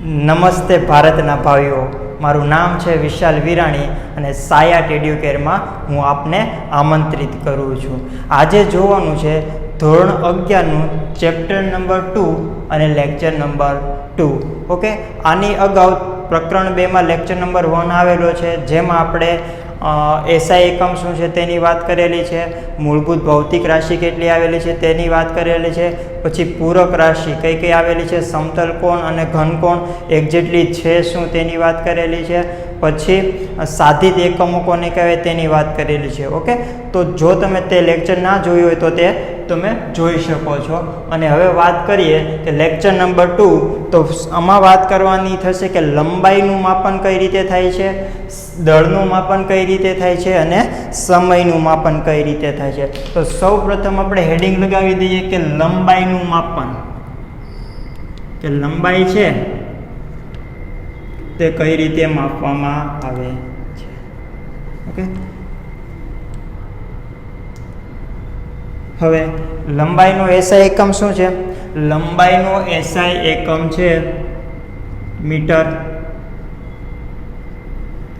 નમસ્તે ભારતના ભાઈઓ, મારું નામ છે વિશાલ વિરાણી અને સાયાટ એડ્યુકેરમાં હું આપને આમંત્રિત કરું છું. આજે જોવાનું છે ધોરણ 11નું ચેપ્ટર નંબર 2 અને લેક્ચર નંબર 2. ઓકે, આની અગાઉ પ્રકરણ 2માં લેક્ચર નંબર 1 આવેલો છે, જેમાં આપણે એસઆઈ એકમ શું છે તેની વાત કરેલી છે, મૂળભૂત ભૌતિક રાશિ કેટલી આવેલી છે તેની વાત કરેલી છે, પછી પૂરક રાશિ કઈ કઈ આવેલી છે, સમતલ કોણ અને ઘનકોણ એક્ઝેક્ટલી છે શું તેની વાત કરેલી છે, પછી સાધિત એકમો કોને કહેવાય તેની વાત કરેલી છે. ઓકે, તો જો તમે તે લેક્ચર ના જોયું હોય તો તે તમે જોઈ શકો છો. અને હવે વાત કરીએ કે લેક્ચર નંબર 2, તો આમાં વાત કરવાની થશે કે લંબાઈનું માપન કઈ રીતે થાય છે, દળનું માપન કઈ રીતે થાય છે અને સમયનું માપન કઈ રીતે થાય છે. તો સૌ પ્રથમ આપણે હેડિંગ લગાવી દઈએ કે લંબાઈનું માપન, કે લંબાઈ છે તે કઈ રીતે માપવામાં આવે છે. ઓકે, હવે લંબાઈનો એસઆઈ એકમ શું છે? લંબાઈનો એસઆઈ એકમ છે મીટર.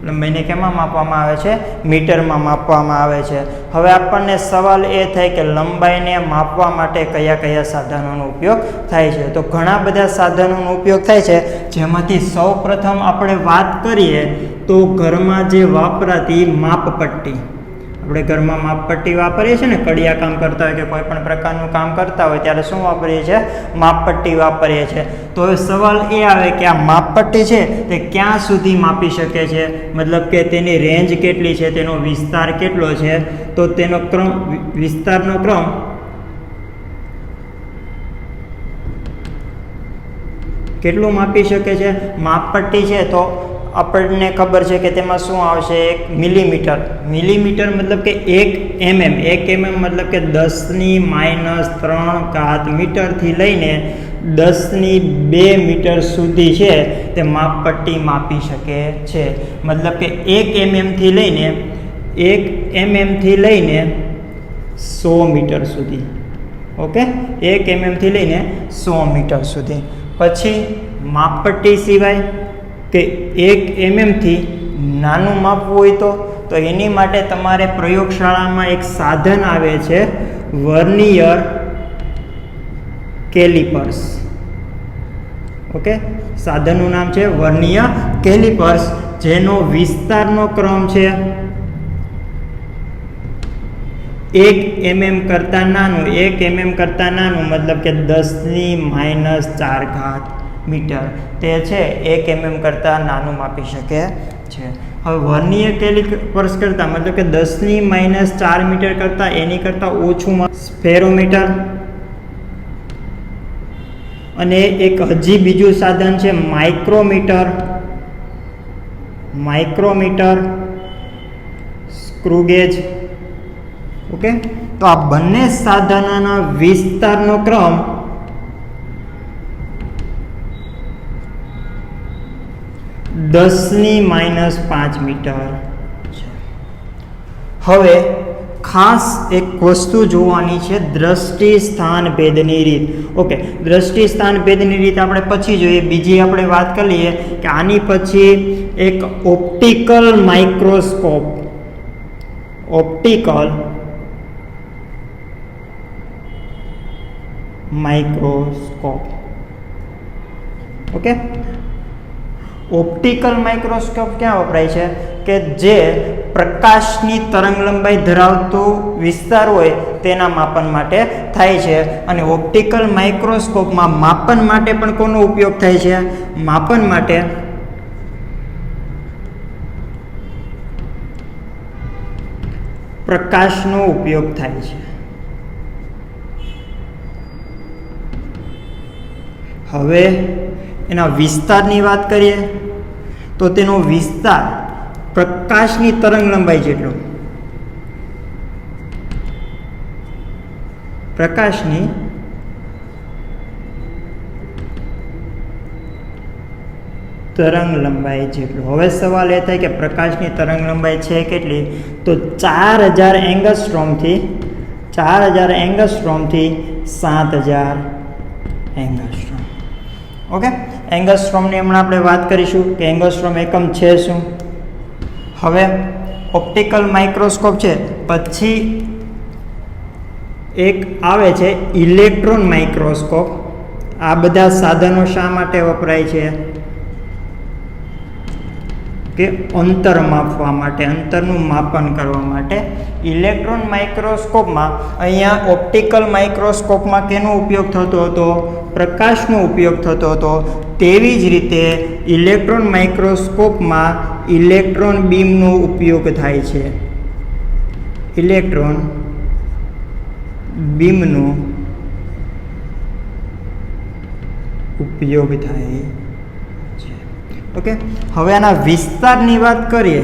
લંબાઈને કેમાં માપવામાં આવે છે? મીટરમાં માપવામાં આવે છે. હવે આપણને સવાલ એ થાય કે લંબાઈને માપવા માટે કયા કયા સાધનોનો ઉપયોગ થાય છે. તો ઘણા બધા સાધનોનો ઉપયોગ થાય છે, જેમાંથી સૌ પ્રથમ આપણે વાત કરીએ તો ઘરમાં જે વાપરાતી માપપટ્ટી. આપણે ઘરમાં માપપટ્ટી વાપરીએ છીએ ને, કડિયા કામ કરતા હોય કે કોઈ પણ પ્રકારનું કામ કરતા હોય ત્યારે શું વાપરીએ છીએ? માપપટ્ટી વાપરીએ છીએ. તો હવે સવાલ એ આવે કે આ માપપટ્ટી છે તે ક્યાં સુધી માપી શકે છે, મતલબ કે તેની રેન્જ કેટલી છે, તેનો વિસ્તાર કેટલો છે, તો તેનો ક્રમ, વિસ્તારનો ક્રમ કેટલું માપી શકે છે? માપપટ્ટી છે તો આપણને ખબર છે કે તેમાં શું આવશે? 1 મિલીમીટર. મિલીમીટર મતલબ કે 1 mm. 1 mm મતલબ કે 10⁻³ મીટરથી લઈને 10⁻² મીટર સુધી છે તે માપપટ્ટી માપી શકે છે. મતલબ કે 1 mm થી લઈને 100 મીટર સુધી. ઓકે, 1 mm થી લઈને 100 મીટર સુધી. પછી માપપટ્ટી સિવાય કે 1 mm થી નાનું માપવું હોય તો એની માટે તમારે પ્રયોગશાળામાં એક સાધન આવે છે, વર્નિયર કેલિપર્સ. ઓકે, સાધનનું નામ છે વર્નિયર કેલિપર્સ, જેનો વિસ્તારનો ક્રમ છે 1 mm કરતાં નાનું. 1 mm કરતાં નાનું મતલબ કે 10⁻⁴ મીટર તે છે 1 mm કરતાં નાનું માપી શકે છે. હવે વર્નિયર કેલિપર્સ કરતાં મતલબ કે 10⁻⁴ મીટર કરતાં એની કરતાં ઓછું સ્ફેરોમીટર. અને એક હજી બીજું સાધન છે માઇક્રોમીટર. Micrometer, screw gauge. ઓકે, તો આ બંને સાધનોના વિસ્તારનો ક્રમ 10⁻⁵ મીટર છે. હવે ખાસ એક વસ્તુ જોવાની છે, દ્રષ્ટિ સ્થાન ભેદની રીત. ઓકે, દ્રષ્ટિ સ્થાન ભેદની રીત આપણે પછી જોઈએ. બીજી આપણે વાત કરીએ કે આની પછી એક optical microscope. Optical microscope. Okay, optical microscope ક્યાં વપરાય છે? કે જે પ્રકાશની તરંગલંબાઈ ધરાવતો વિસ્તાર હોય તેના માપન માટે થાય છે. અને ઓપ્ટિકલ માઇક્રોસ્કોપમાં માપન માટે પણ કોનો ઉપયોગ થાય છે? માપન માટે પ્રકાશનો ઉપયોગ થાય છે. હવે એના વિસ્તારની વાત કરીએ તો તેનો વિસ્તાર પ્રકાશની તરંગલંબાઈ જેટલો. પ્રકાશની તરંગલંબાઈ જેટલો. હવે સવાલ એ થાય કે પ્રકાશની તરંગલંબાઈ છે કેટલી? તો 4000 એંગસ્ટ્રોમથી 7000 એંગસ્ટ્રોમ ઓકે, એંગસ્ટ્રોમની હમણાં આપણે વાત કરીશું કે એંગસ્ટ્રોમ એકમ છે શું. હવે ઓપ્ટિકલ માઇક્રોસ્કોપ છે, પછી એક આવે છે ઇલેક્ટ્રોન માઇક્રોસ્કોપ. આ બધા સાધનો શા માટે વપરાય છે કે અંતર માપવા માટે, અંતરનું માપન કરવા માટે. ઇલેક્ટ્રોન માઇક્રોસ્કોપમાં અહીંયા ઓપ્ટિકલ માઇક્રોસ્કોપમાં કેનો ઉપયોગ થતો હતો? પ્રકાશનો ઉપયોગ થતો હતો. તેવી જ રીતે ઇલેક્ટ્રોન માઇક્રોસ્કોપમાં ઇલેક્ટ્રોન બીમનો ઉપયોગ થાય છે. ઇલેક્ટ્રોન બીમનો ઉપયોગ થાય છે. ઓકે, હવે આના વિસ્તારની વાત કરીએ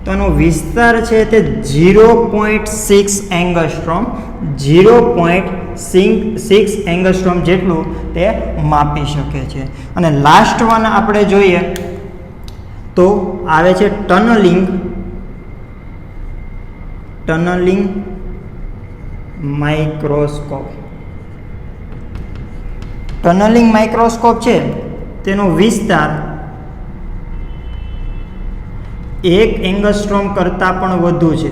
તો આનો વિસ્તાર છે તે 0.6 એંગસ્ટ્રોમ, 0.6 એંગસ્ટ્રોમ જેટલું તે માપી શકે છે. અને લાસ્ટ વન આપણે જોઈએ તો આવે છે ટનલિંગ માઇક્રોસ્કોપ. ટનલિંગ માઇક્રોસ્કોપ છે તેનો વિસ્તાર 1 એંગસ્ટ્રોમ કરતાં પણ વધુ છે.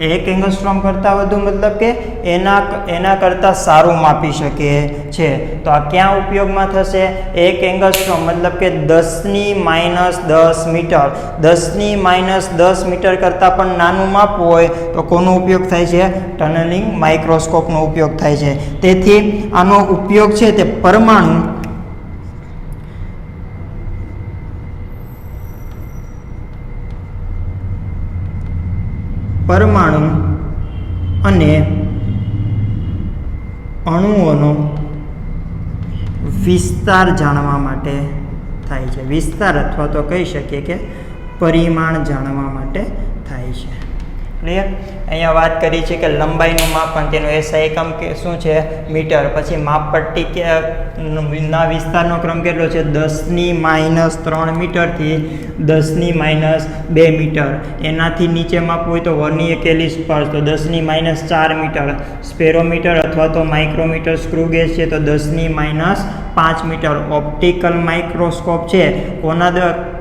1 એંગસ્ટ્રોમ કરતાં વધુ મતલબ કે એના કરતાં સારું માપી શકે છે. તો આ ક્યાં ઉપયોગમાં થશે? 1 એંગસ્ટ્રોમ મતલબ કે 10⁻10 મીટર, 10⁻10 મીટર કરતાં પણ નાનું માપવું હોય તો કોનો ઉપયોગ થાય છે? ટનલિંગ માઇક્રોસ્કોપનો ઉપયોગ થાય છે. તેથી આનો ઉપયોગ છે તે પરમાણુ અને અણુઓનો વિસ્તાર જાણવા માટે થાય છે. વિસ્તાર અથવા તો કહી શકીએ કે પરિમાણ જાણવા માટે થાય છે. ક્લિયર? અહીંયા વાત કરી છે કે લંબાઈનું માપન, તેનો એસઆઈ એકમ કે શું છે? મીટર. પછી માપપટ્ટી કે ના વિસ્તારનો ક્રમ કેટલો છે? 10⁻³ મીટરથી 10⁻² મીટર. એનાથી નીચે માપવું હોય તો વર્નિયર કેલિપર્સ તો 10⁻⁴ મીટર. સ્પેરોમીટર અથવા તો માઇક્રોમીટર સ્ક્રૂ ગેજ છે તો 10⁻⁵ મીટર. ઓપ્ટિકલ માઇક્રોસ્કોપ છે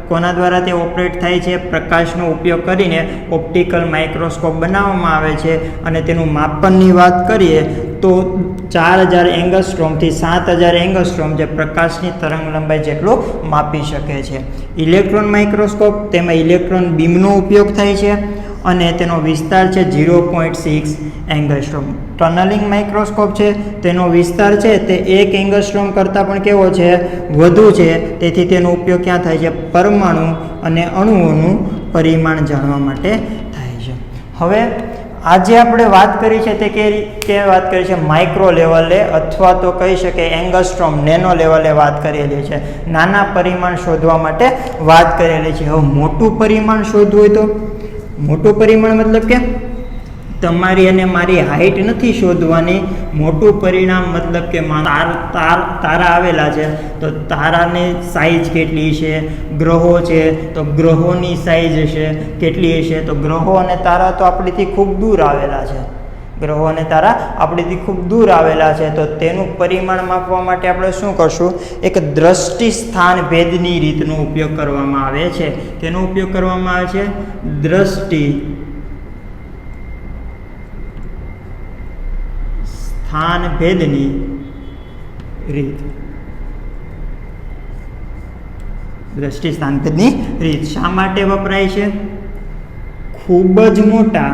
કોના દ્વારા તે ઓપરેટ થાય છે? પ્રકાશનો ઉપયોગ કરીને ઓપ્ટિકલ માઇક્રોસ્કોપ બનાવવામાં આવે છે. અને તેનું માપનની વાત કરીએ તો 4000 એંગસ્ટ્રોમથી 7000 એંગસ્ટ્રોમ જે પ્રકાશની તરંગ લંબાઈ જેટલું માપી શકે છે. ઇલેક્ટ્રોન માઇક્રોસ્કોપ, તેમાં ઇલેક્ટ્રોન બીમનો ઉપયોગ થાય છે અને તેનો વિસ્તાર છે 0.6 એંગસ્ટ્રોમ. ટનલિંગ માઇક્રોસ્કોપ છે તેનો વિસ્તાર છે તે 1 એંગસ્ટ્રોમ કરતાં પણ કેવો છે? વધુ છે. તેથી તેનો ઉપયોગ ક્યાં થાય છે? પરમાણુ અને અણુઓનું પરિમાણ જાણવા માટે થાય છે. હવે આજે આપણે વાત કરી છે તે કે વાત કરી છે માઇક્રો લેવલે અથવા તો કહી શકે એંગસ્ટ્રોમ નેનો લેવલે વાત કરેલી છે. નાના પરિમાણ શોધવા માટે વાત કરેલી છે. હવે મોટું પરિમાણ શોધવું હોય તો મોટું પરિમાણ મતલબ કે તમારી અને મારી હાઈટ નથી શોધવાની. મોટું પરિણામ મતલબ કે તારા આવેલા છે તો તારાની સાઈઝ કેટલી છે, ગ્રહો છે તો ગ્રહોની સાઈઝ હશે કેટલી હશે. તો ગ્રહો અને તારા તો આપણીથી ખૂબ દૂર આવેલા છે. ગ્રહો અને તારા આપણીથી ખૂબ દૂર આવેલા છે તો તેનું પરિમાણ માપવા માટે આપણે શું કરશું? એક દ્રષ્ટિ સ્થાન ભેદની રીતનો ઉપયોગ કરવામાં આવે છે. તેનો ઉપયોગ કરવામાં આવે છે દ્રષ્ટિ સ્થાન ભેદની રીત. દ્રષ્ટિ સ્થાન ભેદની રીત શા માટે વપરાય છે? ખૂબ જ મોટા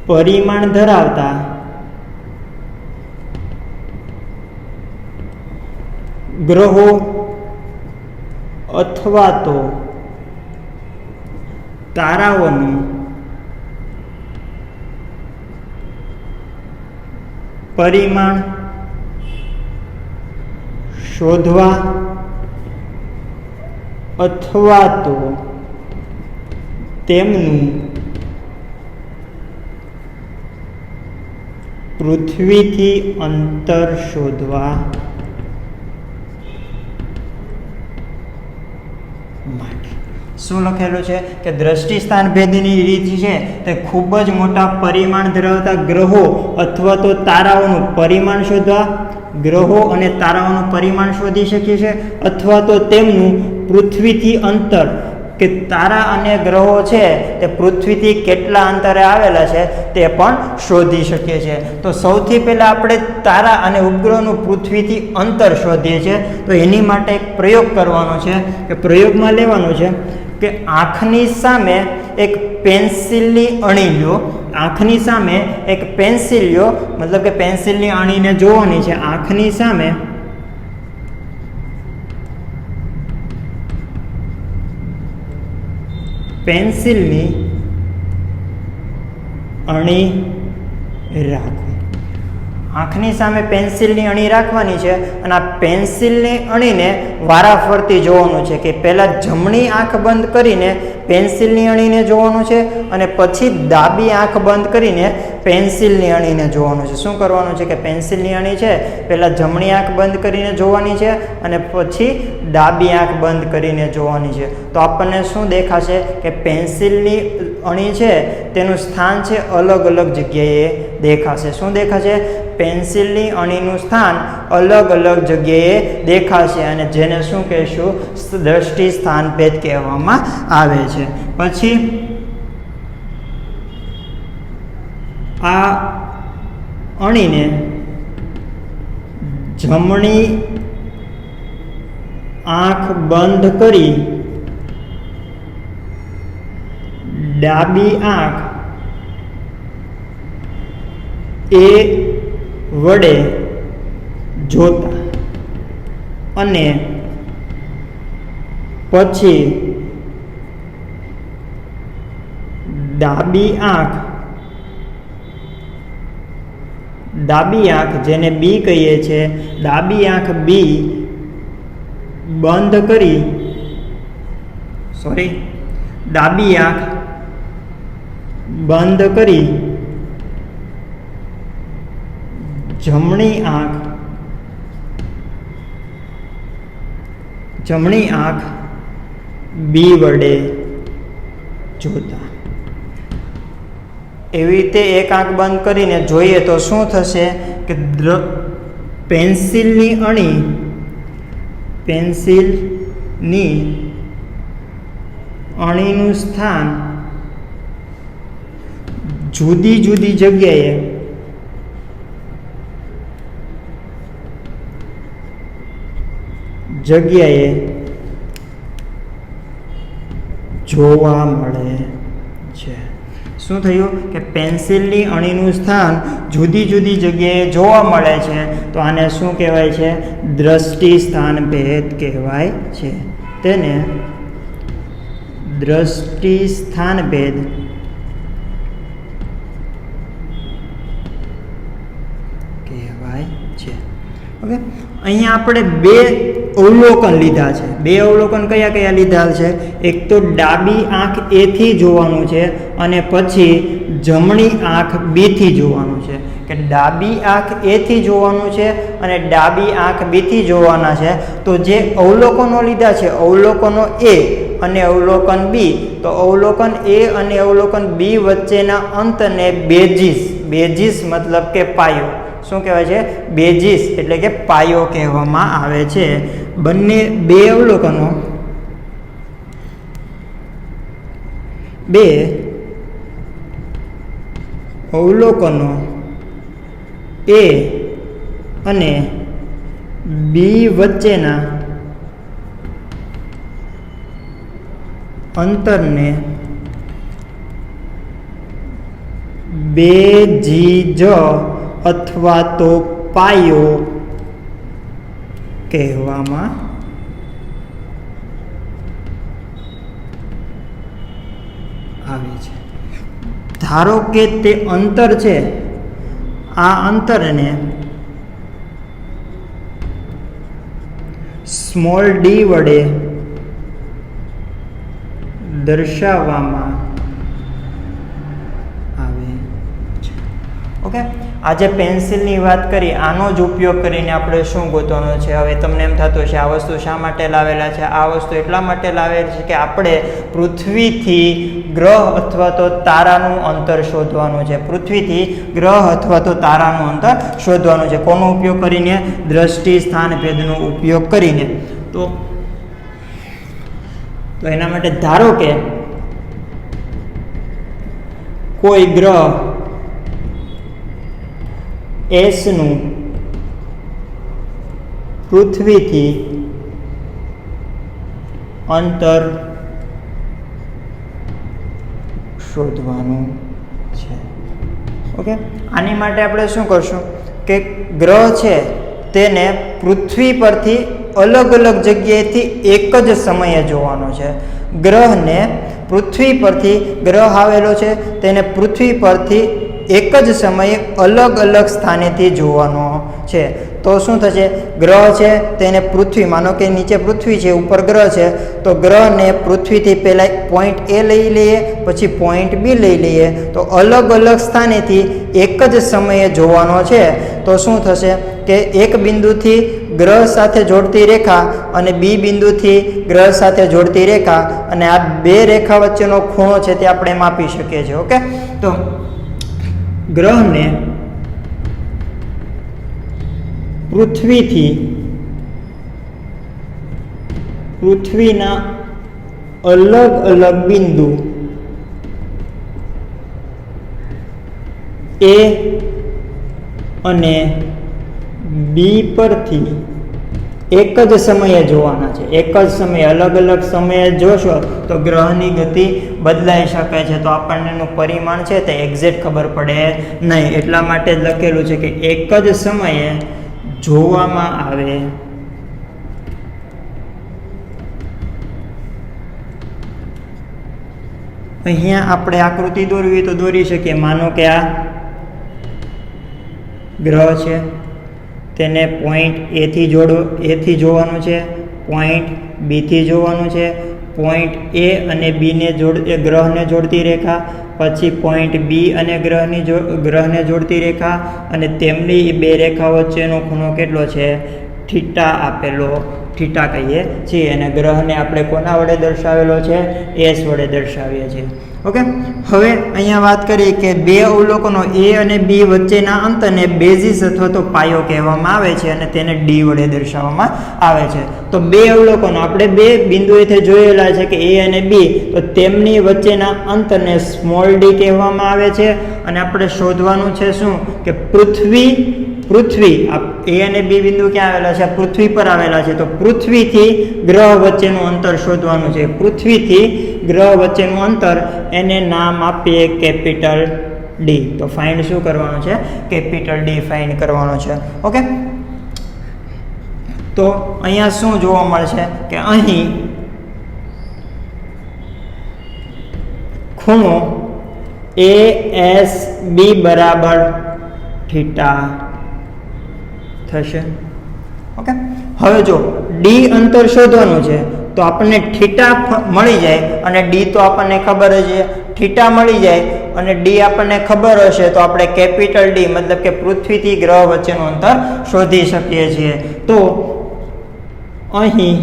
પરિમાણ ધરાવતા ગ્રહો અથવા તો તારાઓનું પરિમાણ શોધવા અથવા તો તેમનું પૃથ્વીથી અંતર શોધવા માટે. શું લખેલું છે કે દ્રષ્ટિ સ્થાન ભેદની રીત છે તે ખૂબ જ મોટા પરિમાણ ધરાવતા ગ્રહો અથવા તો તારાઓનું પરિમાણ શોધવા, ગ્રહો અને તારાઓનું પરિમાણ શોધી શકીએ છીએ, અથવા તો તેમનું પૃથ્વીથી અંતર કે તારા અને ગ્રહો છે તે પૃથ્વીથી કેટલા અંતરે આવેલા છે તે પણ શોધી શકીએ છીએ. તો સૌથી પહેલાં આપણે તારા અને ઉપગ્રહનું પૃથ્વીથી અંતર શોધીએ છીએ. તો એની માટે એક પ્રયોગ કરવાનો છે કે પ્રયોગમાં લેવાનું છે કે આંખની સામે એક પેન્સિલની અણી લો. આંખની સામે એક પેન્સિલ લો, મતલબ કે પેન્સિલની અણીને જોવાની છે. આંખની સામે પેન્સિલની અણી રાખો. આંખની સામે પેન્સિલની અણી રાખવાની છે અને આ પેન્સિલની અણીને વારાફરતી જોવાનું છે કે પહેલાં જમણી આંખ બંધ કરીને પેન્સિલની અણીને જોવાનું છે અને પછી ડાબી આંખ બંધ કરીને પેન્સિલની અણીને જોવાનું છે. શું કરવાનું છે કે પેન્સિલની અણી છે પહેલાં જમણી આંખ બંધ કરીને જોવાની છે અને પછી ડાબી આંખ બંધ કરીને જોવાની છે. તો આપણને શું દેખાશે કે પેન્સિલની અણી છે તેનું સ્થાન છે અલગ અલગ જગ્યાએ દેખાશે. શું દેખાશે? પેન્સિલની અણીનું સ્થાન અલગ અલગ જગ્યાએ દેખાશે અને જેને શું કહેશું? દ્રષ્ટિ સ્થાન ભેદ કહેવામાં આવે છે. પછી આ અણીને જમણી આંખ બંધ કરી ડાબી આંખ એ વડે જોતા અને પછી ડાબી આંખ જેને બી કહીએ છીએ, ડાબી આંખ બી બંધ કરી ડાબી આંખ બંધ કરી જમણી આંખ બી વડે જોતા. એવી રીતે એક આંખ બંધ કરીને જોઈએ તો શું થશે કે પેન્સિલની અણીનું સ્થાન જુદી જુદી જગ્યાએ જોવા મળે છે. શું થયું કે પેન્સિલની અણીનું સ્થાન જુદી જુદી જગ્યાએ જોવા મળે છે. તો આને શું કહેવાય છે? દ્રષ્ટિ સ્થાન ભેદ કહેવાય છે. તેને દ્રષ્ટિ સ્થાન ભેદ કહેવાય છે. ઓકે, અહીંયા આપણે બે અવલોકન લીધા છે. બે અવલોકન કયા કયા લીધા છે? એક તો ડાબી આંખ એ થી જોવાનું છે અને પછી જમણી આંખ બી થી જોવાનું છે. કે ડાબી આંખ એ થી જોવાનું છે અને ડાબી આંખ બી થી જોવાના છે. તો જે અવલોકનો લીધા છે, અવલોકનો એ અને અવલોકન બી, તો અવલોકન એ અને અવલોકન બી વચ્ચેના અંતને બેઝિસ મતલબ કે પાયો. શું કહેવાય છે? બેઝિસ એટલે કે પાયો કહેવામાં આવે છે. બંને બે અવલોકનો એ અને બી વચ્ચેના અંતરને બેઝિસ અથવા તો પાયો કહેવામાં આવે છે. ધારો કે તે અંતર છે, આ અંતરને સ્મોલ ડી વડે દર્શાવવામાં આવે છે. ઓકે, આજે પેન્સિલની વાત કરી, આનો જ ઉપયોગ કરીને આપણે શું ગોતવાનું છે. હવે તમને એમ થતું છે આ વસ્તુ શા માટે લાવેલા છે? આ વસ્તુ એટલા માટે લાવેલી છે કે આપણે પૃથ્વીથી ગ્રહ અથવા તો તારાનું અંતર શોધવાનું છે. પૃથ્વીથી ગ્રહ અથવા તો તારાનું અંતર શોધવાનું છે. કોનો ઉપયોગ કરીને? દ્રષ્ટિ સ્થાન ભેદનો ઉપયોગ કરીને. તો એના માટે ધારો કે કોઈ ગ્રહ S નું પૃથ્વીથી અંતર શોધવાનું છે. ઓકે, આની માટે આપણે શું કરશું કે ગ્રહ છે તેને પૃથ્વી પરથી અલગ અલગ જગ્યાએથી એક જ સમયે જોવાનો છે. ગ્રહને પૃથ્વી પરથી ગ્રહ આવેલો છે તેને પૃથ્વી પરથી એક જ સમયે અલગ અલગ સ્થાનેથી જોવાનો છે. તો શું થશે? ગ્રહ છે તેને પૃથ્વી, માનો કે નીચે પૃથ્વી છે, ઉપર ગ્રહ છે, તો ગ્રહને પૃથ્વીથી પહેલાં પોઈન્ટ A લઈ લઈએ, પછી પોઈન્ટ B લઈ લઈએ, તો અલગ અલગ સ્થાનેથી એક જ સમયે જોવાનો છે. તો શું થશે કે એક બિંદુથી ગ્રહ સાથે જોડતી રેખા અને બી બિંદુથી ગ્રહ સાથે જોડતી રેખા, અને આ બે રેખા વચ્ચેનો ખૂણો છે તે આપણે માપી શકીએ છીએ. ઓકે, તો ગ્રહને પૃથ્વીના અલગ અલગ બિંદુ A અને B પરથી એક જ સમયે જોવાના છે. એક જ સમયે, અલગ અલગ સમયે જોશો તો ગ્રહની ગતિ બદલાઈ શકે છે. તો આપણને એનું પરિમાણ છે તે એક્ઝેક્ટ ખબર પડે નહીં. એટલા માટે જ લખેલું છે કે એક જ સમયે જોવામાં આવે અહીંયા આપણે આકૃતિ દોરવી તો દોરી શકીએ. માનો કે આ ગ્રહ છે, તેને પોઈન્ટ A થી જોવાનું છે, પોઈન્ટ B થી જોવાનું છે, પોઈન્ટ A અને B ને ગ્રહને જોડતી રેખા, પછી પોઈન્ટ B અને ગ્રહને જોડતી રેખા, અને તેમની બે રેખા વચ્ચેનો ખૂણો કેટલો છે? થીટા આપેલો, થીટા કહીએ છીએ. અને ગ્રહને આપણે કોના વડે દર્શાવેલો છે? S વડે દર્શાવીએ છીએ. ઓકે, હવે અહીંયા વાત કરીએ કે બે અવલોકનો A અને B વચ્ચેના અંતરને બેઝિસ અથવા તો પાયો કહેવામાં આવે છે અને તેને D વડે દર્શાવવામાં આવે છે. તો બે અવલોકનો આપણે બે બિંદુએથી જોયેલા છે કે A અને B, તો તેમની વચ્ચેના અંતરને સ્મોલ d કહેવામાં આવે છે. અને આપણે શોધવાનું છે શું કે પૃથ્વી A અને B બિંદુ ક્યાં આવેલા છે? પૃથ્વી પર આવેલા છે. તો પૃથ્વીથી ગ્રહ વચ્ચેનું અંતર શોધવાનું છે. પૃથ્વીથી ગ્રહ વચ્ચેનું અંતર, એને નામ આપીએ કેપિટલ D. તો ફાઇન્ડ શું કરવાનું છે? કેપિટલ D ફાઇન્ડ કરવાનું છે. ઓકે, તો અહીંયા શું જોવા મળશે કે અહીં ખૂણો ASB બરાબર થીટા થશે. ઓકે, હવે જો D અંતર શોધવાનું છે તો આપણને થીટા મળી જાય, અને D તો આપણને ખબર જ છે. થીટા મળી જાય અને D આપણને ખબર હશે તો આપણે કેપિટલ D મતલબ કે પૃથ્વીથી ગ્રહ વચ્ચેનું અંતર શોધી શકીએ છીએ. તો અહીં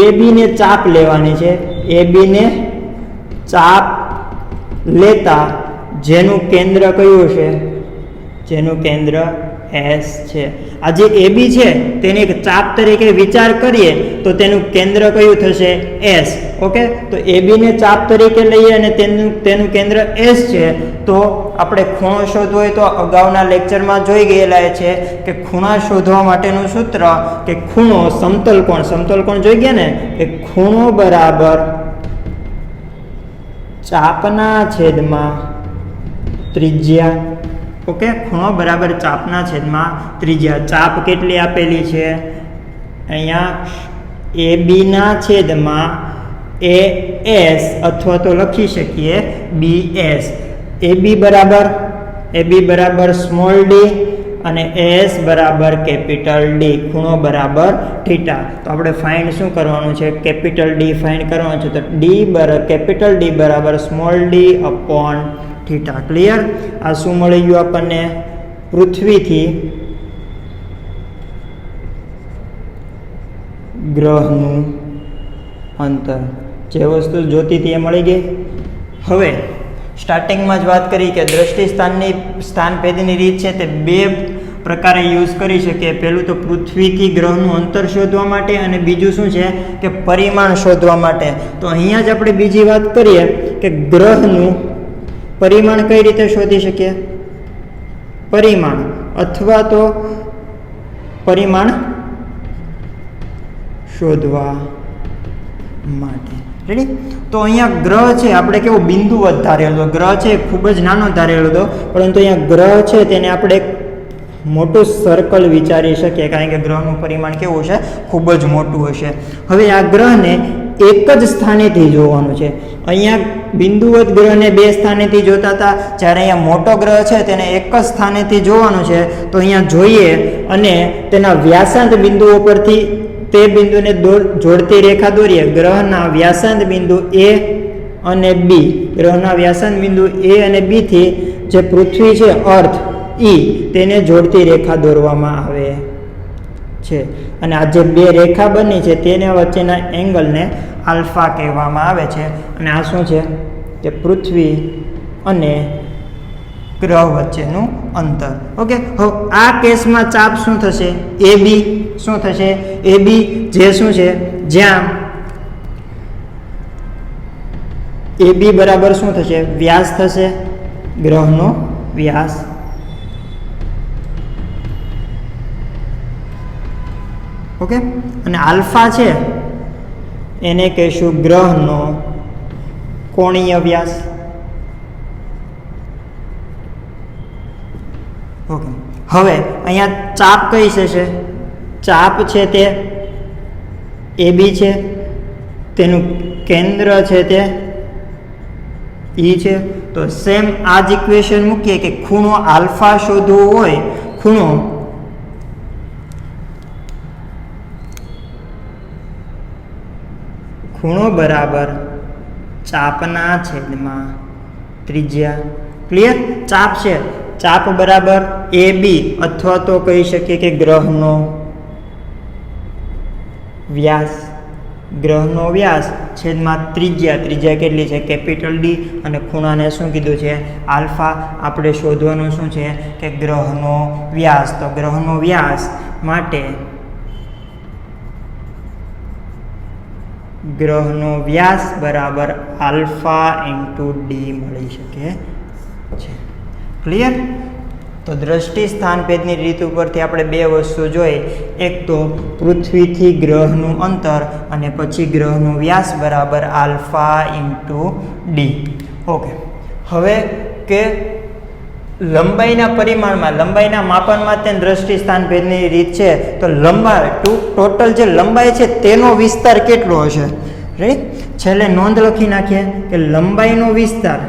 AB ને ચાપ લેવાની છે. AB ને ચાપ લેતા જેનું કેન્દ્ર કયું છે? જેનું કેન્દ્ર S છે. આ જે AB છે તેને એક ચાપ તરીકે વિચાર કરીએ તો તેનું કેન્દ્ર કયું થશે? S. ઓકે, તો AB ને ચાપ તરીકે લઈએ અને તેનું કેન્દ્ર S છે. તો આપણે ખૂણો શોધવો હોય તો અગાઉના લેક્ચરમાં જોઈ ગયેલા છે કે ખૂણા શોધવા માટેનું સૂત્ર કે ખૂણો સમતલ કોણ જોઈ ગયા ને, કે ખૂણો બરાબર ચાપના છેદમાં ત્રિજ્યા. ઓકે, ખૂણો બરાબર ચાપના છેદમાં ત્રિજ્યા. ચાપ કેટલી આપેલી છે? અહીંયા AB ના છેદમાં AS અથવા તો લખી શકીએ BS. AB બરાબર સ્મોલ d અને એસ બરાબર કેપિટલ ડી, ખૂણો બરાબર થીટા. તો આપણે ફાઇન્ડ શું કરવાનું છે? કેપિટલ ડી ફાઇન્ડ કરવાનું છે. તો કેપિટલ ડી બરાબર small D upon theta. Clear? આ શું મળી ગયું આપણને? પૃથ્વીથી ગ્રહનું અંતર, જે વસ્તુ જોતી હતી એ મળી ગઈ. હવે સ્ટાર્ટિંગમાં જ વાત કરી કે દ્રષ્ટિ સ્થાનભેદની રીત છે તે બે પ્રકારે યુઝ કરી શકીએ. પહેલું તો પૃથ્વીથી ગ્રહનું અંતર શોધવા માટે, અને બીજું શું છે કે પરિમાણ શોધવા માટે. તો અહીંયા જ આપણે બીજી વાત કરીએ કે ગ્રહનું પરિમાણ કઈ રીતે શોધી શકીએ? પરિમાણ અથવા તો પરિમાણ શોધવા માટે. રેડી? તો અહીંયા ગ્રહ છે આપણે કેવો બિંદુવત ધારેલો, ગ્રહ છે ખૂબ જ નાનો ધારેલો હતો, પરંતુ અહીંયા ગ્રહ છે તેને આપણે એક મોટું સર્કલ વિચારી શકીએ, કારણ કે ગ્રહનું પરિમાણ કેવું છે? ખૂબ જ મોટું હશે. હવે આ ગ્રહને એક જ સ્થાનેથી જોવાનું છે. અહીંયા બિંદુવત ગ્રહને બે સ્થાનેથી જોતા હતા, જ્યારે અહીંયા મોટો ગ્રહ છે તેને એક જ સ્થાનેથી જોવાનું છે. તો અહીંયા જોઈએ અને તેના વ્યાસાંત બિંદુઓ પરથી તે બિંદુને જોડતી રેખા દોરીએ. ગ્રહના વ્યાસાંત બિંદુ એ અને બી, ગ્રહના વ્યાસાંત બિંદુ એ અને બી થી જે પૃથ્વી છે અર્થ ઈ, તેને જોડતી રેખા દોરવામાં આવે છે. અને આ જે બે રેખા બની છે તેના વચ્ચેના એંગલને આલ્ફા કહેવામાં આવે છે. અને આ શું છે? કે પૃથ્વી અને ગ્રહ વચ્ચેનું અંતર. ઓકે, હવે આ કેસમાં ચાપ શું થશે? એ બી શું થશે? એ બી જે શું છે? જ્યાં એ બી બરાબર શું થશે? વ્યાસ થશે, ગ્રહનો વ્યાસ. ઓકે, અને આલ્ફા છે એને કહીશું ગ્રહનો કોણીય વ્યાસ. ઓકે, હવે અહીંયા ચાપ કઈ છે? ચાપ છે તે એ બી છે, તેનું કેન્દ્ર છે તે ઈ છે. તો સેમ આ જ ઇક્વેશન મૂકીએ કે ખૂણો આલ્ફા શોધવો હોય, ખૂણો બરાબર ચાપના છેદમાં ત્રિજ્યા. ક્લિયર? ચાપ છે, ચાપ બરાબર એ બી, અથવા તો કહી શકીએ કે ગ્રહનો વ્યાસ, ગ્રહનો વ્યાસ છેદમાં ત્રિજ્યા. ત્રિજ્યા કેટલી છે? Capital D. અને ખૂણાને શું કીધું છે? આલ્ફા. આપણે શોધવાનું શું છે? કે ગ્રહનો વ્યાસ. તો ગ્રહનો વ્યાસ માટે ગ્રહનો વ્યાસ બરાબર આલ્ફા ઇન્ટુ ડી મળી શકે છે. ક્લિયર? તો દ્રષ્ટિ સ્થાનભેદની રીત ઉપરથી આપણે બે વસ્તુ જોઈ. એક તો પૃથ્વીથી ગ્રહનું અંતર, અને પછી ગ્રહનો વ્યાસ બરાબર આલ્ફા ઇન્ટુ ડી. ઓકે, હવે કે લંબાઈના પરિમાણમાં, લંબાઈના માપનમાં તે દ્રષ્ટિ સ્થાનભેદની રીત છે. તો લંબાઈ ટોટલ જે લંબાઈ છે તેનો વિસ્તાર કેટલો હશે? રાઈટ? છેલ્લે નોંધ લખી નાખીએ કે લંબાઈનો વિસ્તાર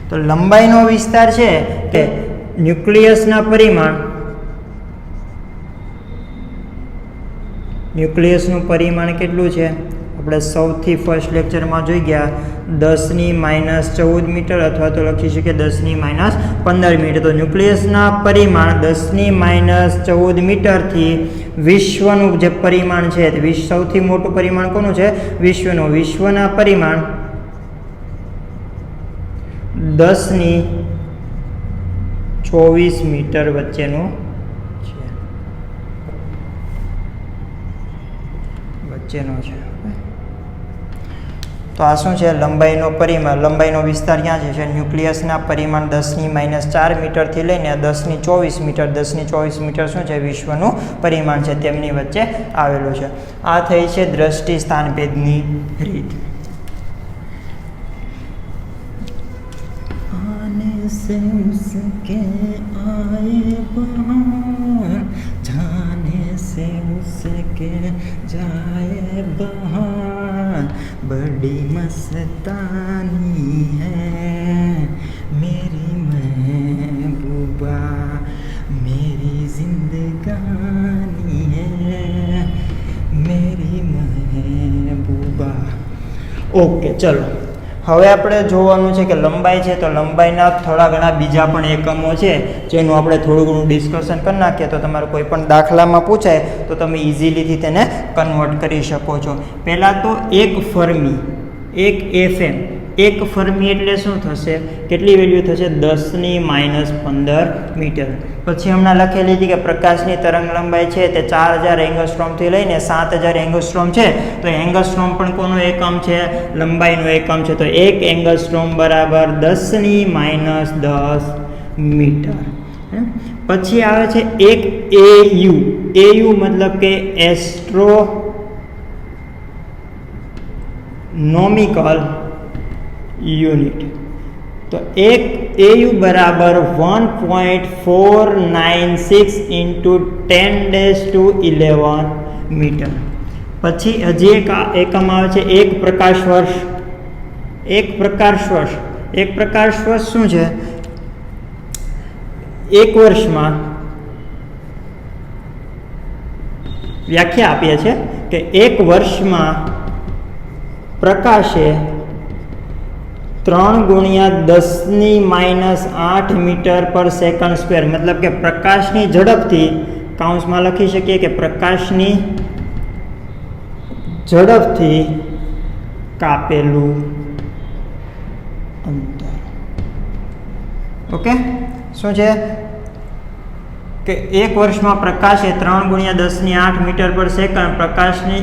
તો લંબાઈનો વિસ્તાર છે કે ન્યુક્લિયસના પરિમાણ, ન્યુક્લિયસનું પરિમાણ કેટલું છે? આપણે સૌથી ફર્સ્ટ લેક્ચરમાં જોઈ ગયા 10⁻14 મીટર, અથવા તો લખી શકીએ 10⁻15 મીટર. તો ન્યુક્લિયસના પરિમાણ 10⁻14 મીટરથી વિશ્વનું જે પરિમાણ છે, સૌથી મોટું પરિમાણ કોનું છે? વિશ્વનું. વિશ્વના પરિમાણ 10⁻24 મીટર વચ્ચેનું છે. તો આ શું છે? લંબાઈનો પરિમાણ, લંબાઈનો વિસ્તાર ક્યાં છે? ન્યુક્લિયસના પરિમાણ 10⁻4 મીટરથી લઈને 10⁻24 મીટર. 10⁻24 મીટર શું છે? વિશ્વનું પરિમાણ છે, તેમની વચ્ચે આવેલું છે. આ થઈ છે દ્રષ્ટિ સ્થાનભેદની રીત. से उसके आए बहार, जाने से उसके जाए बहार, बड़ी मस्तानी है मेरी महबूबा, मेरी जिंदगानी है मेरी महबूबा. ઓકે, ચલો હવે આપણે જોવાનું છે કે લંબાઈ છે તો લંબાઈના થોડા ઘણા બીજા પણ એકમો છે જેનું આપણે થોડું ઘણું ડિસ્કશન કરી નાખીએ તો તમારે કોઈ પણ દાખલામાં પૂછાય તો તમે ઇઝીલીથી તેને કન્વર્ટ કરી શકો છો. પહેલાં તો એક ફર્મી, એક FM. એક ફર્મી એટલે શું થશે? કેટલી વેલ્યુ થશે? 10⁻15 મીટર. પછી હમણાં લખેલી હતી કે પ્રકાશની તરંગ લંબાઈ છે તે 4000 એંગસ્ટ્રોમથી લઈને 7000 એંગસ્ટ્રોમ છે. તો એંગસ્ટ્રોમ પણ કોનો એકમ છે? લંબાઈનો એકમ છે. તો 1 એંગસ્ટ્રોમ બરાબર 10⁻10 મીટર. પછી આવે છે એક AU. AU મતલબ કે એસ્ટ્રોનોમિકલ યુનિટ. તો એક AU બરાબર 1.496 × 10⁻11 મીટર. પછી હજી એક એકમ આવે છે એક પ્રકાશ વર્ષ. એક પ્રકાશ વર્ષ. એક પ્રકાશ વર્ષ શું છે? એક વર્ષમાં વ્યાખ્યા આપીએ છે કે એક વર્ષમાં પ્રકાશે 3 × 10⁻8 મીટર પર સેકન્ડ સ્ક્વેર. મતલબ કે પ્રકાશની ઝડપથી, કાઉન્સમાં લખી શકીએ કે પ્રકાશની ઝડપથી કાપેલું અંતર. ઓકે, શું છે કે એક વર્ષમાં પ્રકાશે 3 × 10⁸ મીટર પર સેકન્ડ પ્રકાશની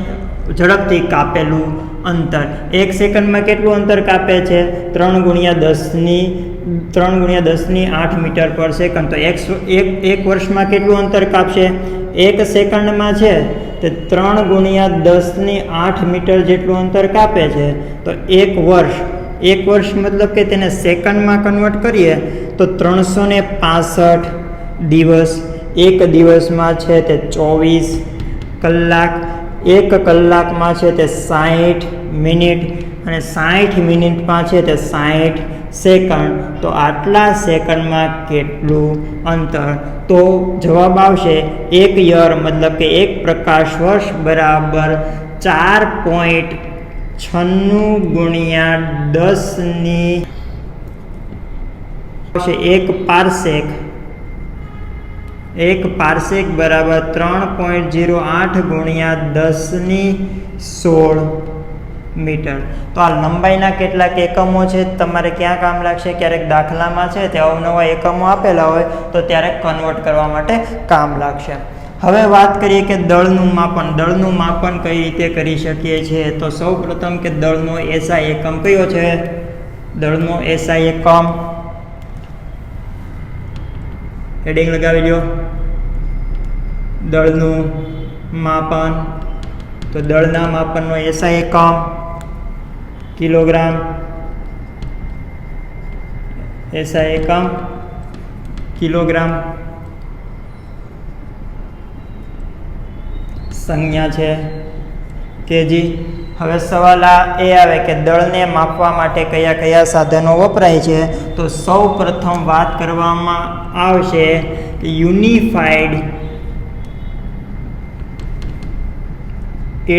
ઝડપથી કાપેલું અંતર. એક સેકન્ડમાં કેટલું અંતર કાપે છે? 3 × 10⁸ મીટર પર સેકન્ડ. તો એક વર્ષમાં કેટલું અંતર કાપશે? એક સેકન્ડમાં છે તે 3 × 10⁸ મીટર જેટલું અંતર કાપે છે. તો એક વર્ષ મતલબ કે તેને સેકન્ડમાં કન્વર્ટ કરીએ તો 365 દિવસ. એક દિવસમાં છે તે 24 કલાક. એક કલાકમાં છે તે 60 મિનિટ અને 60 મિનિટમાં છે તે 60 સેકન્ડ. તો આટલા સેકન્ડમાં કેટલું અંતર? તો જવાબ આવશે 1 યર મતલબ કે એક પ્રકાશ વર્ષ બરાબર 4.96 × 10 એક પાર્સેક. એક પાર્સેક બરાબર 3.08 × 10⁻16 મીટર. તો આ લંબાઈના કેટલાક એકમો છે, તમારે ક્યાં કામ લાગશે? ક્યારેક દાખલામાં છે તે અવનવા એકમો આપેલા હોય તો ત્યારે કન્વર્ટ કરવા માટે કામ લાગશે. હવે વાત કરીએ કે દળનું માપન. દળનું માપન કઈ રીતે કરી શકીએ છીએ? તો સૌ પ્રથમ કે દળનો SI એકમ કયો છે? દળનો SI એકમ હેડિંગ લગાવી લો. દળનું માપન. તો દળના માપનનો SI એકમ કિલોગ્રામ. SI એકમ કિલોગ્રામ. સંજ્ઞા છે કેજી. હવે સવાલ એ આવે કે દળને માપવા માટે કયા કયા સાધનો વપરાય છે? તો સૌ પ્રથમ વાત કરવામાં આવશે કે યુનિફાઈડ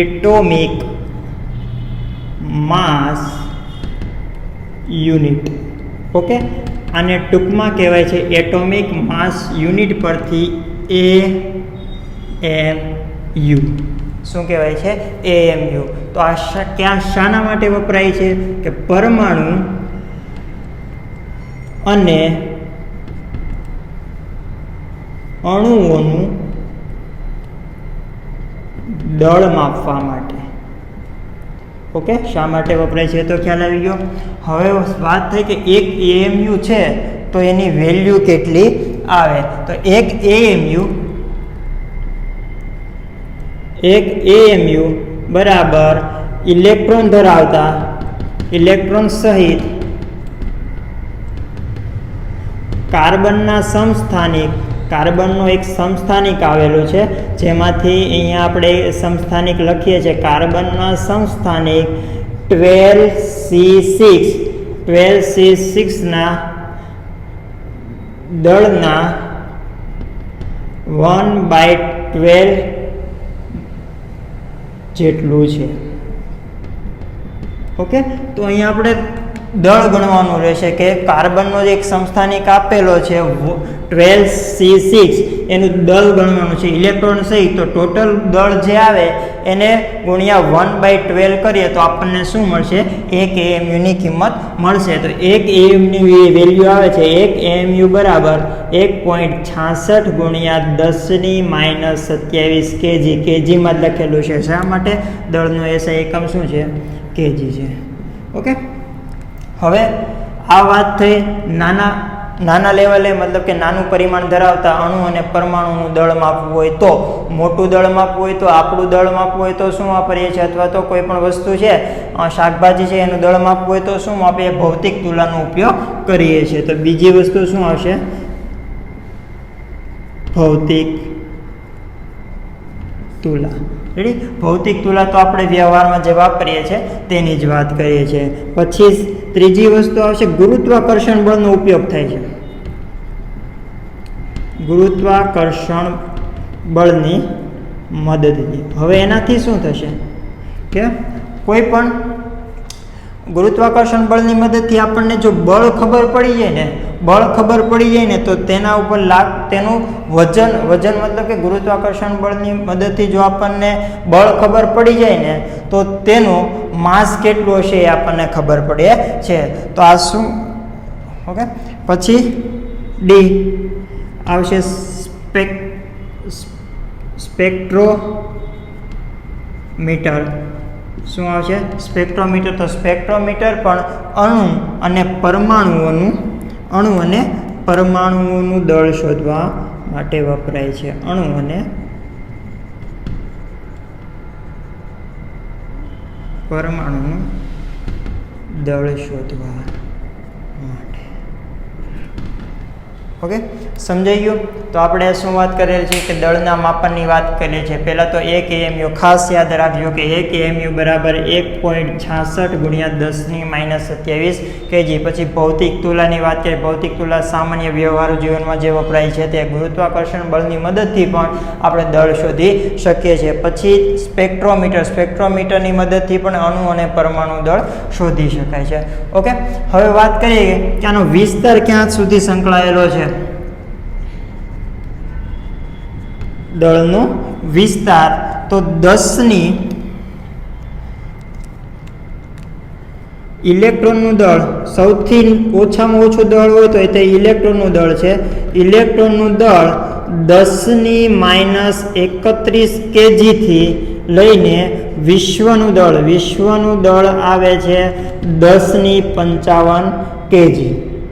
એટોમિક માસ યુનિટ. ઓકે, આને ટૂંકમાં કહેવાય છે એટોમિક માસ યુનિટ પરથી AMU. શું કહેવાય છે? AMU. તો આ ક્યાં શાના માટે વપરાય છે? કે પરમાણુ અને અણુઓનું દળ માપવા માટે. ઓકે, શા માટે વપરાય છે તો ખ્યાલ આવી ગયો. હવે વાત થઈ કે એક AMU છે તો એની વેલ્યુ કેટલી આવે? તો એક AMU બરાબર ઇલેક્ટ્રોન ધરાવતા, ઇલેક્ટ્રોન સહિત કાર્બનના સમસ્થાનિક. કાર્બનનો એક સમસ્થાનિક આવેલો છે જેમાંથી અહીંયા આપણે સમસ્થાનિક લખીએ છીએ. કાર્બનના સમસ્થાનિક 12C6 ના દળના 1/12 જેટલું છે. ઓકે, તો અહીંયા આપણે દળ ગણવાનું રહેશે કે કાર્બનનો જે એક સમસ્થાનિક આપેલો છે 12C6 એનું દળ ગણવાનું છે. ઇલેક્ટ્રોન સહિત તો ટોટલ દળ જે આવે એને ગુણ્યા 1/12 કરીએ તો આપણને શું મળશે? 1 AMU ની કિંમત મળશે. તો 1 AMU ની વેલ્યુ આવે છે 1 AMU બરાબર 1.66 ગુણ્યા 10⁻27 kgમાં જ લખેલું છે. શા માટે? દળનો SI એકમ શું છે? kg છે. ઓકે, હવે આ વાત થઈ નાના લેવલે, મતલબ કે નાનું પરિમાણ ધરાવતા અણુ અને પરમાણુનું દળ માપવું હોય તો, મોટું દળ માપવું હોય તો, આપણું દળ માપવું હોય તો શું વાપરીએ છીએ? અથવા તો કોઈ પણ વસ્તુ છે, શાકભાજી છે, એનું દળ માપવું હોય તો શું માપીએ? ભૌતિક તુલાનો ઉપયોગ કરીએ છીએ. તો બીજી વસ્તુ શું આવશે? ભૌતિક તુલા. રેડી? ભૌતિક તુલા તો આપણે વ્યવહારમાં જે વાપરીએ છીએ તેની જ વાત કરીએ છીએ. પછી ત્રીજી વસ્તુ આવશે ગુરુત્વાકર્ષણ બળનો ઉપયોગ થાય છે. ગુરુત્વાકર્ષણ બળની મદદથી. હવે એનાથી શું થશે કે કોઈ પણ ગુરુત્વાકર્ષણ બળની મદદથી આપણને જો બળ ખબર પડી જાય ને તો તેના ઉપર તેનું વજન મતલબ કે ગુરુત્વાકર્ષણ બળની મદદથી જો આપણને બળ ખબર પડી જાય ને તો તેનું માસ કેટલું હશે એ આપણને ખબર પડે છે. તો આ શું? ઓકે, પછી ડી આવશે સ્પેક્ટ્રોમીટર. શું આવશે? સ્પેક્ટ્રોમીટર. તો સ્પેક્ટ્રોમીટર પણ અણુ અને પરમાણુઓનું દળ શોધવા માટે વપરાય છે. અણુ અને પરમાણુનું દળ શોધવા માટે. ઓકે, સમજાઈ ગયું? તો આપણે શું વાત કરેલી છે કે દળના માપનની વાત કરીએ છીએ. પહેલાં તો 1 AMU ખાસ યાદ રાખજો કે 1 AMU બરાબર 1.66 ગુણ્યા 10⁻27 kg. પછી ભૌતિક તુલાની વાત કરીએ. ભૌતિક તુલા સામાન્ય વ્યવહારુ જીવનમાં જે વપરાય છે તે ગુરુત્વાકર્ષણ બળની મદદથી પણ આપણે દળ શોધી શકીએ છીએ. પછી સ્પેક્ટ્રોમીટરની મદદથી પણ અણુ અને પરમાણુ દળ શોધી શકાય છે. ઓકે, હવે વાત કરીએ કે આનો વિસ્તાર ક્યાં સુધી સંકળાયેલો છે. દળનો વિસ્તાર તો 10ની ઇલેક્ટ્રોનનું દળ, સૌથી ઓછામાં ઓછું દળ હોય તો તે ઇલેક્ટ્રોનનું દળ છે. ઇલેક્ટ્રોનનું દળ 10⁻31 kg થી લઈને વિશ્વનું દળ આવે છે 10⁻55 kg.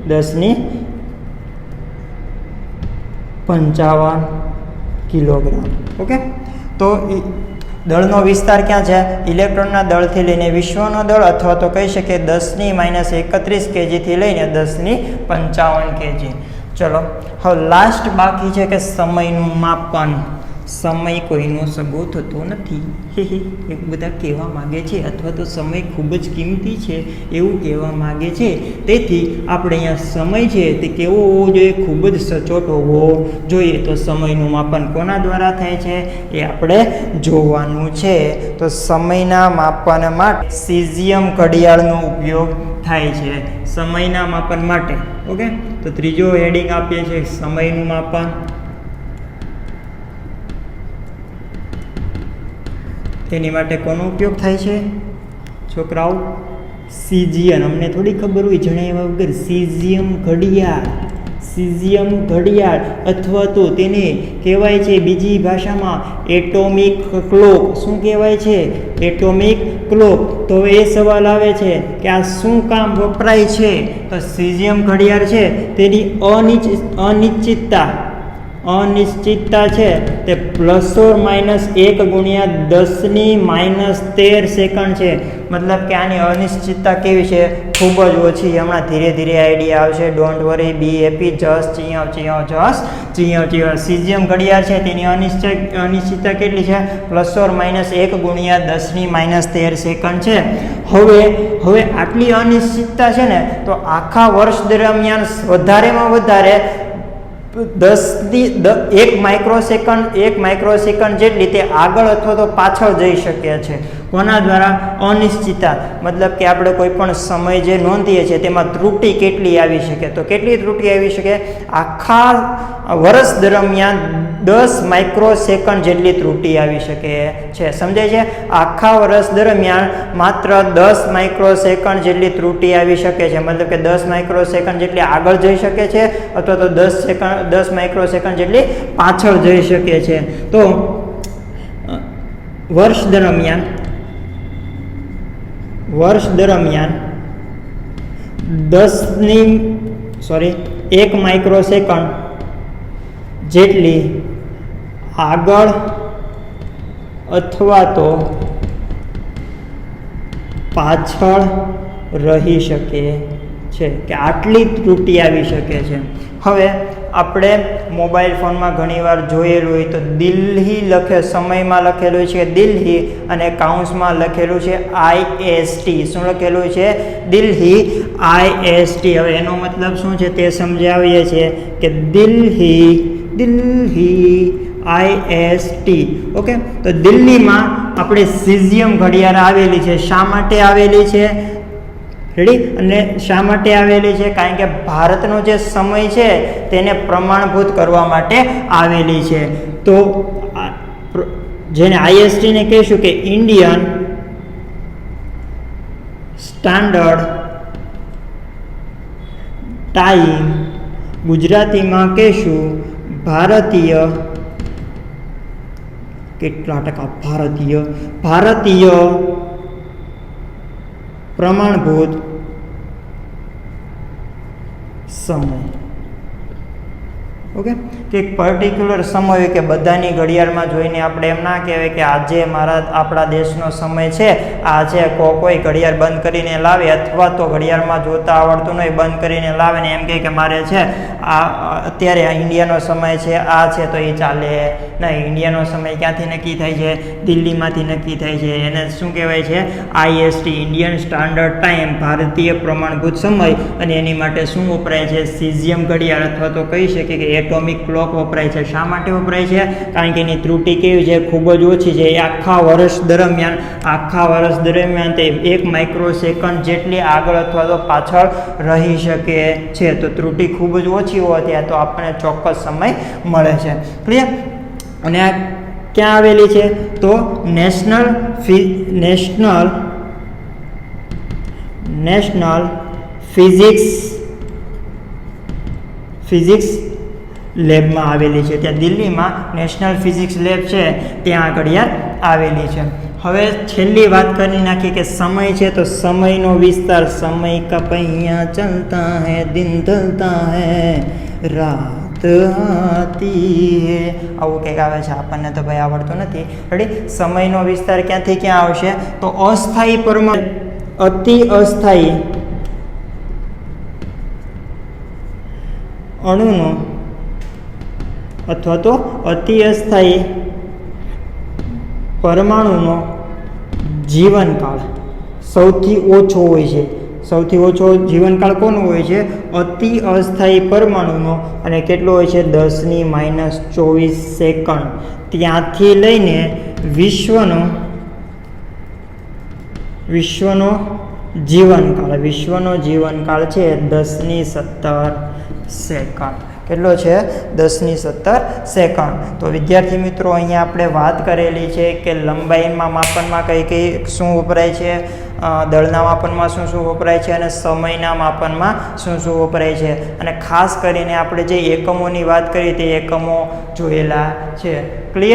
10⁻55 કિલોગ્રામ. ઓકે, તો દળનો વિસ્તાર ક્યાં છે? ઇલેક્ટ્રોનના દળથી લઈને વિશ્વનો દળ, અથવા તો કહી શકીએ 10⁻31 kg થી લઈને 10⁻55 kg. ચલો, હવે લાસ્ટ બાકી છે કે સમયનું માપન. સમય કોઈનો સગો થતો નથી એવું બધા કહેવા માગે છે, અથવા તો સમય ખૂબ જ કિંમતી છે એવું કહેવા માગે છે. તેથી આપણે અહીંયા સમય છે તે કેવો હોવો જોઈએ? ખૂબ જ સચોટ હોવો જોઈએ. તો સમયનું માપન કોના દ્વારા થાય છે એ આપણે જોવાનું છે. તો સમયના માપન માટે સીઝિયમ ઘડિયાળનો ઉપયોગ થાય છે સમયના માપન માટે. ઓકે, તો ત્રીજો હેડિંગ આપીએ છીએ સમયનું માપન. તેની માટે કોનો ઉપયોગ થાય છે છોકરાઓ? સીઝિયમ. અમને થોડી ખબર હોય જણાવ્યા વગર. સીઝિયમ ઘડિયાળ અથવા તો તેને કહેવાય છે બીજી ભાષામાં એટોમિક ક્લોક. શું કહેવાય છે? Atomic clock. તો એ સવાલ આવે છે કે આ શું કામ વપરાય છે? તો સીઝિયમ ઘડિયાળ છે તેની અનિશ્ચિતતા છે તે ±1 ગુણ્યા 10⁻13 સેકન્ડ છે. મતલબ કે આની અનિશ્ચિતતા કેવી છે? ખૂબ જ ઓછી. હમણાં ધીરે ધીરે આઈડિયા આવશે. Don't worry, B happy. Just caesium ઘડિયાળ છે તેની અનિશ્ચિતતા કેટલી છે? ±1 ગુણ્યા 10⁻13 સેકન્ડ છે. હવે આટલી અનિશ્ચિતતા છે ને, તો આખા વર્ષ દરમિયાન વધારેમાં વધારે 1 માઇક્રોસેકન્ડ જેટલી તે આગળ અથવા તો પાછળ જઈ શકે છે. કોના દ્વારા? અનિશ્ચિતતા. મતલબ કે આપણે કોઈ પણ સમય જે નોંધીએ છીએ તેમાં ત્રુટિ કેટલી આવી શકે? તો કેટલી ત્રુટિ આવી શકે? આખા વર્ષ દરમિયાન 10 માઇક્રોસેકન્ડ જેટલી ત્રુટિ આવી શકે છે. સમજાય છે? આખા વર્ષ દરમિયાન માત્ર 10 માઇક્રોસેકન્ડ જેટલી ત્રુટિ આવી શકે છે. મતલબ કે 10 માઇક્રોસેકન્ડ જેટલી આગળ જઈ શકે છે અથવા તો 10 માઇક્રોસેકન્ડ જેટલી પાછળ જઈ શકે છે. તો વર્ષ દરમિયાન 1 માઇક્રોસેકન્ડ જેટલી આગળ અથવા તો પાછળ રહી શકે છે, કે આટલી ત્રુટિ આવી શકે છે. હવે આપણે મોબાઈલ ફોનમાં ઘણીવાર જોયેલું હોય તો દિલ્હી સમયમાં લખેલું છે દિલ્હી અને કાઉન્સમાં લખેલું છે IST. શું લખેલું છે? દિલ્હી IST. હવે એનો મતલબ શું છે તે સમજાવીએ છીએ કે દિલ્હી IST. ઓકે, તો દિલ્હીમાં આપણે સીઝિયમ ઘડિયાળ આવેલી છે. શા માટે આવેલી છે? રેડી? અને શા માટે આવેલી છે? કારણ કે ભારતનો જે સમય છે તેને પ્રમાણભૂત કરવા માટે આવેલી છે. તો જેને IST ને કહીશું કે ઇન્ડિયન સ્ટાન્ડર્ડ ટાઈમ, ગુજરાતીમાં કહીશું ભારતીય, કેટલા ટકા ભારતીય પ્રમાણભૂત સમય. ઓકે, કે એક પર્ટિક્યુલર સમય હોય કે બધાની ઘડિયાળમાં જોઈને આપણે એમ ના કહેવાય કે આજે આપણા દેશનો સમય છે આ છે. કોઈ ઘડિયાળ બંધ કરીને લાવે અથવા તો ઘડિયાળમાં જોતા આવડતું નહીં બંધ કરીને લાવે ને એમ કહે કે મારે છે આ અત્યારે ઇન્ડિયાનો સમય છે આ છે, તો એ ચાલે નહીં. ઇન્ડિયાનો સમય ક્યાંથી નક્કી થાય છે? દિલ્હીમાંથી નક્કી થાય છે. એને શું કહેવાય છે? IST, ઇન્ડિયન સ્ટાન્ડર્ડ ટાઈમ, ભારતીય પ્રમાણભૂત સમય. અને એની માટે શું વપરાય છે? સીઝિયમ ઘડિયાળ અથવા તો કહી શકીએ કે એટોમિક ક્લોક વપરાય છે. શા માટે વપરાય છે? કારણ કે એની ત્રુટિ કેવી છે? ખૂબ જ ઓછી છે. એ આખા વર્ષ દરમિયાન તે 1 માઇક્રોસેકન્ડ જેટલી આગળ અથવા તો પાછળ રહી શકે છે. તો ત્રુટિ ખૂબ જ ઓછી હોવાથી તો આપણને ચોક્કસ સમય મળે છે. ક્લિયર? અને આ ક્યાં આવેલી છે? તો નેશનલ ફિઝિક્સ લેબમાં આવેલી છે. ત્યાં દિલ્હીમાં નેશનલ ફિઝિક્સ લેબ છે ત્યાં ઘડિયાળ આવેલી છે. હવે છેલ્લી વાત કરી નાખી કે સમય છે, તો સમયનો વિસ્તાર. સમય કા પૈયા ચલતા હૈ, દિન ઢલતા હૈ, રાત આતી હૈ. આવું કંઈક આવે છે, આપણને તો ભાઈ આવડતું નથી. રેડી? સમયનો વિસ્તાર ક્યાંથી ક્યાં આવશે? તો અસ્થાયી પરમાણુ, અતિ અસ્થાયી અણુનો અથવા તો અતિ અસ્થાયી પરમાણુનો જીવનકાળ સૌથી ઓછો હોય છે. સૌથી ઓછો જીવનકાળ કોનો હોય છે? અતિ અસ્થાયી પરમાણુનો. અને કેટલો હોય છે? 10⁻24 સેકન્ડ. ત્યાંથી લઈને વિશ્વનો જીવનકાળ છે 10⁻17 સેકન્ડ. કેટલો છે? 10⁻17 સેકન્ડ. તો વિદ્યાર્થી મિત્રો, અહીંયા આપણે વાત કરેલી છે કે લંબાઈમાં માપનમાં કઈ શું વપરાય છે, દળના માપનમાં શું વપરાય છે અને સમયના માપનમાં શું વપરાય છે. અને ખાસ કરીને આપણે જે એકમોની વાત કરી તે એકમો જોયેલા છે. ક્લિયર?